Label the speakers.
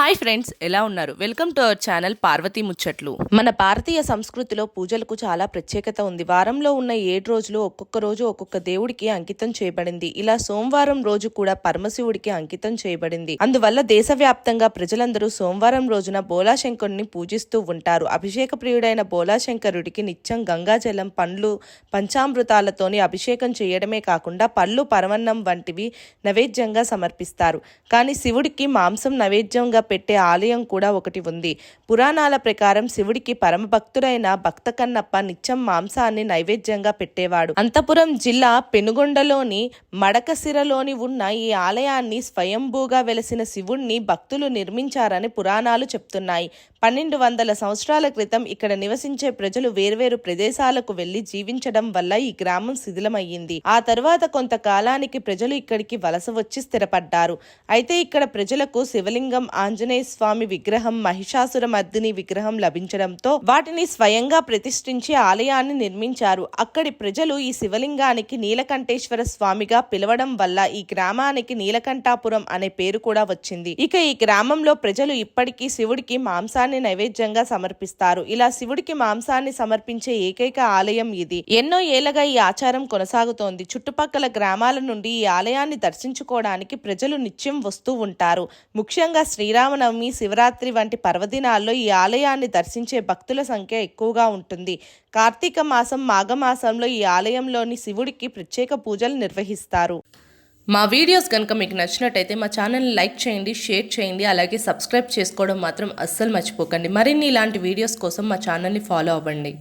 Speaker 1: Hi friends, ఎలా ఉన్నారు? Welcome to our channel Parvati ముచ్చట్లు. మన భారతీయ సంస్కృతిలో పూజలకు చాలా ప్రత్యేకత ఉంది. వారంలో ఉన్న 7 రోజులు ఒక్కొక్క రోజు ఒక్కొక్క దేవుడికి అంకితం చేయబడింది. ఇలా సోమవారం రోజు కూడా పరమశివుడికి అంకితం చేయబడింది. అందువల్ల దేశవ్యాప్తంగా ప్రజలందరూ సోమవారం రోజున బోలాశంకరుని పూజిస్తూ ఉంటారు. అభిషేక ప్రియుడైన బోలాశంకరుడికి నిత్యం గంగాజలం, పండ్లు, పంచామృతాలతోని అభిషేకం చేయడమే కాకుండా పళ్ళు, పరమన్నం వంటివి నైవేద్యంగా సమర్పిస్తారు. కానీ శివుడికి మాంసం నైవేద్యంగా పెట్టే ఆలయం కూడా ఒకటి ఉంది. పురాణాల ప్రకారం శివుడికి పరమ భక్తుడైన భక్త కన్నప్ప నిత్యం మాంసాన్ని నైవేద్యంగా పెట్టేవాడు. అంతపురం జిల్లా పెనుగొండలోని మడకసిరలోని ఉన్న ఈ ఆలయాన్ని స్వయంభూగా వెలసిన శివుణ్ణి భక్తులు నిర్మించారని పురాణాలు చెప్తున్నాయి. 1200 సంవత్సరాల క్రితం ఇక్కడ నివసించే ప్రజలు వేర్వేరు ప్రదేశాలకు వెళ్లి జీవించడం వల్ల ఈ గ్రామం శిథిలమయ్యింది. ఆ తర్వాత కొంతకాలానికి ప్రజలు ఇక్కడికి వలస వచ్చి స్థిరపడ్డారు. అయితే ఇక్కడ ప్రజలకు శివలింగం, ఆంజనేయ స్వామి విగ్రహం, మహిషాసుర మర్దిని విగ్రహం లభించడంతో వాటిని స్వయంగా ప్రతిష్ఠించి ఆలయాన్ని నిర్మించారు. అక్కడి ప్రజలు ఈ శివలింగానికి నీలకంఠేశ్వర స్వామిగా పిలవడం వల్ల ఈ గ్రామానికి నీలకంఠాపురం అనే పేరు కూడా వచ్చింది. ఇక ఈ గ్రామంలో ప్రజలు ఇప్పటికీ శివుడికి మాంసాన్ని నైవేద్యంగా సమర్పిస్తారు. ఇలా శివుడికి మాంసాన్ని సమర్పించే ఏకైక ఆలయం ఇది. ఎన్నో ఏళ్లగా ఈ ఆచారం కొనసాగుతోంది. చుట్టుపక్కల గ్రామాల నుండి ఈ ఆలయాన్ని దర్శించుకోవడానికి ప్రజలు నిత్యం వస్తూ ఉంటారు. ముఖ్యంగా శ్రీరామనవమి, శివరాత్రి వంటి పర్వదినాల్లో ఈ ఆలయాన్ని దర్శించే భక్తుల సంఖ్య ఎక్కువగా ఉంటుంది. కార్తీక మాసం, మాఘమాసంలో ఈ ఆలయంలోని శివుడికి ప్రత్యేక పూజలు నిర్వహిస్తారు. మా వీడియోస్ కనుక మీకు నచ్చినట్టయితే మా ఛానల్ని లైక్ చేయండి, షేర్ చేయండి, అలాగే సబ్స్క్రైబ్ చేసుకోవడం మాత్రం అస్సలు మర్చిపోకండి. మరిన్ని ఇలాంటి వీడియోస్ కోసం మా ఛానల్ని ఫాలో అవ్వండి.